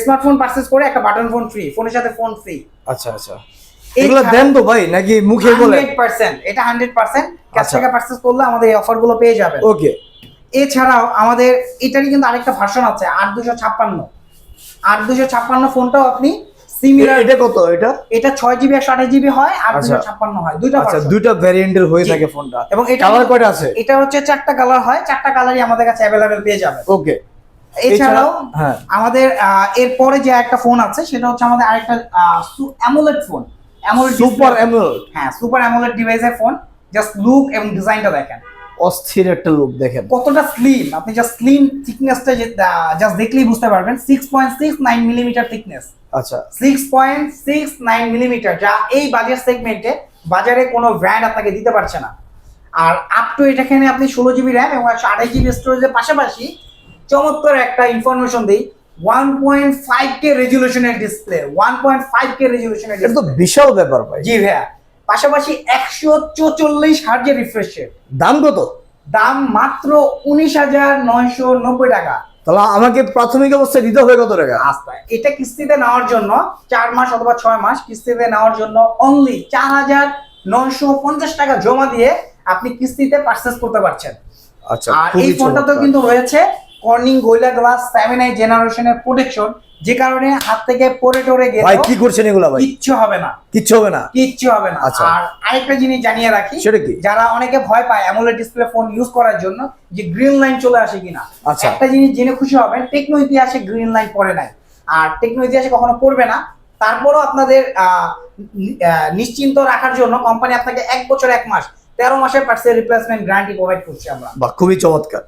Smartphone purchase করে একটা button phone free, ফোনের সাথে ফোন ফ্রি। আচ্ছা আচ্ছা, এগুলো দেন তো ভাই নাকি মুখে বলে? 100%, এটা 100% ক্যাশ টাকা পারচেজ করলে আমাদের এই অফারগুলো পেয়ে যাবেন। ওকে, এছাড়াও আমাদের এটারই কিন্তু আরেকটা ভার্সন আছে 8256। 8256 ফোনটাও আপনি সিমিলার। এটা কত? এটা 6GB 128GB হয়, 8256 হয়, দুইটা আচ্ছা, ভার্সন। দুইটা ভ্যারিয়েন্টের হয়ে থাকে ফোনটা। এবং এটা কালার কয়টা আছে? এটা হচ্ছে 4টা কালার হয়, 4টা কালারই আমাদের কাছে अवेलेबल পেয়ে যাবেন। ওকে, এছাড়াও হ্যাঁ, আমাদের এরপরে যে একটা ফোন আছে সেটা হচ্ছে আমাদের আরেকটা AMOLED phone. AMOLED super AMOLED. হ্যাঁ, সুপার অ্যামোলেড ডিভাইসের ফোন। জাস্ট লুক এবং ডিজাইনটা দেখেন, অস্থির একটা লুক দেখেন কতটা স্লিম। আপনি জাস্ট স্লিম থিকনেসটা জাস্ট দেখলেই বুঝতে পারবেন। 6.69 মিলিমিটার থিকনেস। আচ্ছা, 6.69 মিলিমিটার, যা এই বাজেট সেগমেন্টে বাজারে কোনো ব্র্যান্ড আপনাকে দিতে পারছে না। আর আপ টু এটাখানে আপনি 16GB র্যাম এবং 128GB স্টোরেজের পাশাপাশি চমৎকার একটা ইনফরমেশন দিই, 1.5K রেজুলেশনের ডিসপ্লে। 1.5K রেজুলেশনের এটা তো বিশাল ব্যাপার ভাই। জি ভাইয়া। পাশাপাশি 144 হার্জের রিফ্রেশ রেট। দাম কত? দাম মাত্র 19,990 টাকা। তাহলে আমাকে প্রাথমিক অবস্থায় দিতে হবে কত টাকা? আচ্ছা, এটা কিস্তিতে নেওয়ার জন্য 4 মাস অথবা 6 মাস কিস্তিতে নেওয়ার জন্য অনলি 4,950 টাকা জমা দিয়ে আপনি কিস্তিতে পারচেজ করতে পারছেন। আচ্ছা, আর এই ফোনটাতেও কিন্তু রয়েছে কর্নিং গোরিলা গ্লাস 7i জেনারেশনের প্রোটেকশন, যে কারণে হাত থেকে পড়ে টরে গেলে ভাই কি করছেন এগুলা ভাই? কিচ্ছু হবে না, কিচ্ছু হবে না, কিচ্ছু হবে না। আচ্ছা। আর আরেকটা জিনিস জানিয়ে রাখি, সেটা কি? যারা অনেকে ভয় পায় অ্যামোলেড ডিসপ্লে ফোন ইউজ করার জন্য যে গ্রিন লাইন চলে আসে কিনা, আচ্ছা। একটা জিনিস জেনে খুশি হবেন, টেকনো ইতিহাসে গ্রিন লাইন পড়ে নাই, আর টেকনো ইতিহাসে কখনো পড়বে না। তারপরও আপনাদের নিশ্চিন্ত রাখার জন্য কোম্পানি আপনাকে 1 বছর 1 মাস 13 মাসের পার্সেল রিপ্লেসমেন্ট গ্যারান্টি প্রোভাইড করছে আমরা। বাহ, খুবই চমৎকার।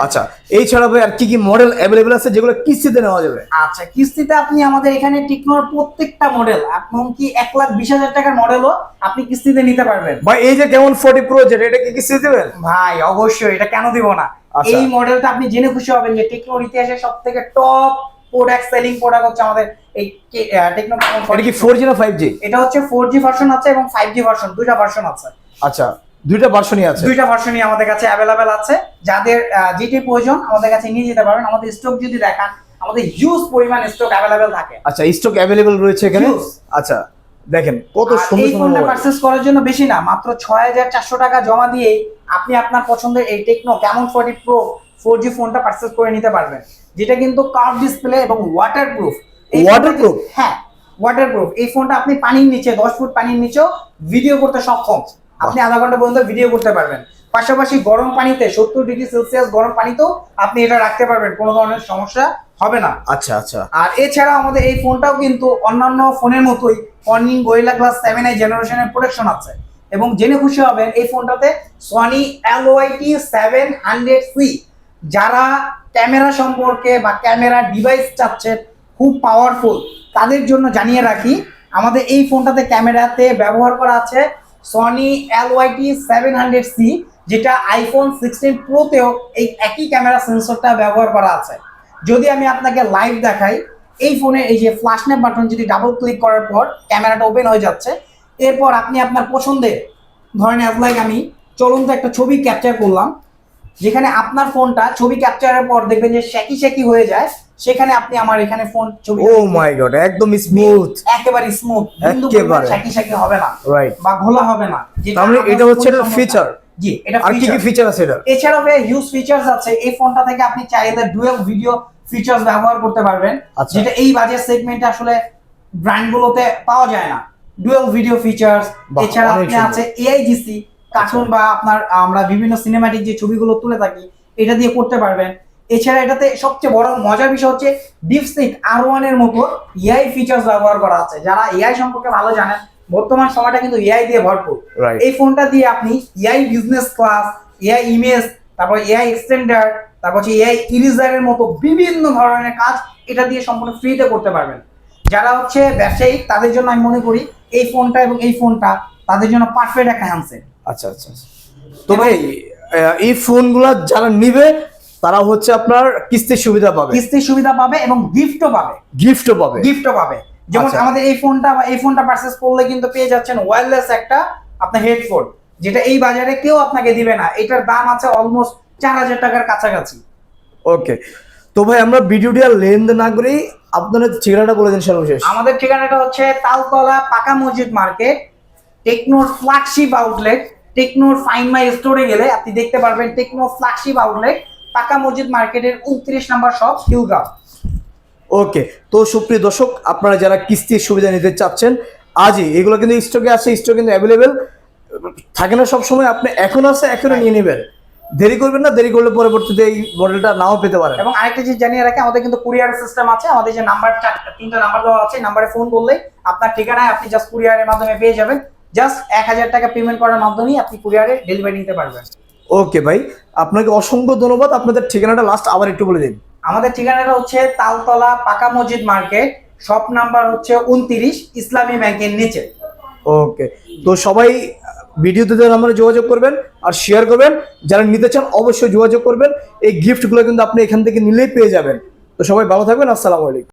আচ্ছা, এই ছাড়া ভাই আর কি কি মডেল অ্যাভেলেবল আছে যেগুলো কিস্তিতে নেওয়া যাবে? আচ্ছা, কিস্তিতে আপনি আমাদের এখানে টেকনোর প্রত্যেকটা মডেল, এমনকি 1,20,000 টাকার মডেলও আপনি কিস্তিতে নিতে পারবেন। ভাই এই যে কেমন 40 প্রো যেটা, এটা কি কিস্তিতে দিবেন? ভাই অবশ্যই, এটা কেন দিব না। আচ্ছা। এই মডেলটা আপনি জেনে খুশি হবেন যে টেকনোর ইতিহাসে সবথেকে টপ প্রোডাক্ট সেলিং প্রোডাক্ট হচ্ছে আমাদের এই টেকনো। এটা কি 4G না 5G? এটা হচ্ছে 4G ভার্সন আছে এবং 5G ভার্সন, দুইটা ভার্সন আছে। আচ্ছা, দুইটা ভার্সনই আছে। দুইটা ভার্সনই আমাদের কাছে অ্যাভেলেবেল আছে। যাদের যেটি প্রয়োজন আমাদের কাছে নিয়ে যেতে পারবেন। আমাদের স্টক যদি দেখান, আমাদের হিউজ পরিমাণ স্টক অ্যাভেলেবেল থাকে। আচ্ছা, স্টক অ্যাভেলেবল রয়েছে এখানে। আচ্ছা, দেখেন কত সুন্দর এই ফোনটা পারচেজ করার জন্য বেশি না, মাত্র 6,400 টাকা জমা দিয়ে আপনি আপনার পছন্দের এই টেকনো ক্যামন 40 প্রো 4G ফোনটা পারচেজ করে নিতে পারবেন, যেটা কিন্তু কার্ভ ডিসপ্লে এবং ওয়াটারপ্রুফ। ওয়াটারপ্রুফ? হ্যাঁ, ওয়াটারপ্রুফ। এই ফোনটা আপনি পানির নিচে 10 ফুট পানির নিচেও ভিডিও করতে সক্ষম। আপনি আধা ঘন্টা পর্যন্ত ভিডিও করতে পারবেন। পাশাপাশি গরম পানিতে 70°C গরম পানিতেও আপনি এটা রাখতে পারবেন, কোনো ধরনের সমস্যা হবে না। আচ্ছা আচ্ছা। আর এছাড়া আমাদের এই ফোনটাও কিন্তু অন্যান্য ফোনের মতোই কর্নিং গোরিলা গ্লাস 7i জেনারেশনের প্রোটেকশন আছে। এবং জেনে খুশি হবেন এই ফোনটাতে সনি LYT 700C, যারা ক্যামেরা সম্পর্কে বা ক্যামেরা ডিভাইস চাচ্ছেন খুব পাওয়ারফুল, তাদের জন্য জানিয়ে রাখি আমাদের এই ফোনটাতে ক্যামেরাতে ব্যবহার করা আছে সনি LYT 700C, যেটা আইফোন 16 প্রোতেও এই একই ক্যামেরা সেন্সরটা ব্যবহার করা আছে। যদি আমি আপনাকে লাইভ দেখাই, এই ফোনে এই যে ফ্ল্যাশ ন্যাপ বাটন যদি ডাবল ক্লিক করার পর ক্যামেরাটা ওপেন হয়ে যাচ্ছে, এরপর আপনি আপনার পছন্দের, ধরেন অ্যাজ লাইক আমি চলন্ত একটা ছবি ক্যাপচার করলাম, যেখানে আপনার ফোনটা ছবি ক্যাপচারের পর দেখবেন যে শ্যাকি হয়ে যায়, সেখানে আপনি আমার এখানে ফোন ছবি, ও মাই গড, একদম স্মুথ, একেবারে স্মুথ, একেবারে শ্যাকি হবে না, রাইট, বা ঘোলা হবে না। তাহলে এটা হচ্ছে এর ফিচার। জি, এটা আর কি কি ফিচার আছে এটা? এছাড়াও হিউজ ফিচারস আছে। এই ফোনটা থেকে আপনি চাইলে ডুয়াল ভিডিও ফিচারস ব্যবহার করতে পারবেন, যেটা এই বাজেট সেগমেন্টে আসলে ব্র্যান্ডগুলোতে পাওয়া যায় না। Dual video features. এছাড়া আপনি আছে AIGC কার্টুন বা আপনার আমরা বিভিন্ন সিনেম্যাটিক যে ছবিগুলো তুলে থাকি, এটা দিয়ে করতে পারবেন। এছাড়া এটাতে সবচেয়ে বড় মজার বিষয় হচ্ছে ডিপসিক R1 এর মতো AI ফিচারস ব্যবহার করা আছে। যারা AI সম্পর্কে ভালো জানেন, বর্তমান সময়টা কিন্তু AI দিয়ে ভরপুর। এই ফোনটা দিয়ে আপনি AI business class, AI image, তারপর AI এক্সটেন্ডার, তারপর হচ্ছে AI ইরেজারের মতো বিভিন্ন ধরনের কাজ এটা দিয়ে সম্পূর্ণ ফ্রিতে করতে পারবেন। যারা হচ্ছে ব্যবসায়ী, তাদের জন্য আমি মনে করি এই ফোনটা এবং এই ফোনটা তাদের জন্য পারফেক্ট একটা হ্যান্ডসেট। আচ্ছা আচ্ছা। তো ভাই এই ফোনগুলো যারা নিবে তারা হচ্ছে আপনার কিস্তির সুবিধা পাবে এবং গিফটও পাবে। যেমন আমাদের এই ফোনটা পারচেজ করলে কিন্তু পেয়ে যাচ্ছেন ওয়্যারলেস একটা আপনার হেডফোন, যেটা এই বাজারে কেউ আপনাকে দিবে না। এটার দাম আছে অলমোস্ট 4,000 টাকার কাছাকাছি। ওকে, তো ভাই আমরা ভিডিওটি আর লেন্থ না করেই আপনাদের ঠিকানাটা বলে দিন সর্বশেষ। আমাদের ঠিকানাটা হচ্ছে তালতলা পাকা মসজিদ মার্কেট, টেকনোর ফ্ল্যাগশিপ আউটলেট। টেকনোর ফাইন মাই স্টোরে গেলে আপনি দেখতে পারবেন টেকনো ফ্ল্যাগশিপ আউটলেট, পাকা মসজিদ মার্কেটের 29 নম্বর শপ, হিলগাঁও। ওকে, তো সুপ্রিয় দর্শক, আপনারা যারা কিস্তির সুবিধা নিতে চাচ্ছেন আজই, এগুলো কিন্তু স্টকে আছে, স্টক কিন্তু অ্যাভেলেবেল থাকে না সব সময়। আপনি এখন আছে, এখনো নিয়ে নেবেন, দেরি করবেন না, দেরি করলে পরবর্তীতে এই মডেলটা নাও পেতে পারেন। এবং আরেকটা জিনিস জানিয়ে রাখি, আমাদের কিন্তু কুরিয়ার সিস্টেম আছে। আমাদের যে নাম্বার 3টা নাম্বার দেওয়া আছে, নাম্বারে ফোন করলে আপনার ঠিকানায় আপনি জাস্ট কুরিয়ারের মাধ্যমে পেয়ে যাবেন। জাস্ট 1000 টাকা পেমেন্ট করার মাধ্যমেই আপনি কুরিয়ারে ডেলিভারি নিতে পারবেন। ওকে ভাই, আপনাকে অসংখ্য ধন্যবাদ। আপনাদের ঠিকানাটা লাস্ট আবার একটু বলে দিন। আমাদের ঠিকানাটা হচ্ছে তালতলা পাকা মসজিদ মার্কেট, শপ নাম্বার হচ্ছে 29, ইসলামী ব্যাংকের নিচে। ওকে, তো সবাই ভিডিওতে দেওয়া নাম্বারে যোগাযোগ করবেন আর শেয়ার করবেন। যারা নিতে চান অবশ্যই যোগাযোগ করবেন। এই গিফটগুলো কিন্তু আপনি এখান থেকে নিলেই পেয়ে যাবেন। তো সবাই ভালো থাকবেন, আসসালামু আলাইকুম।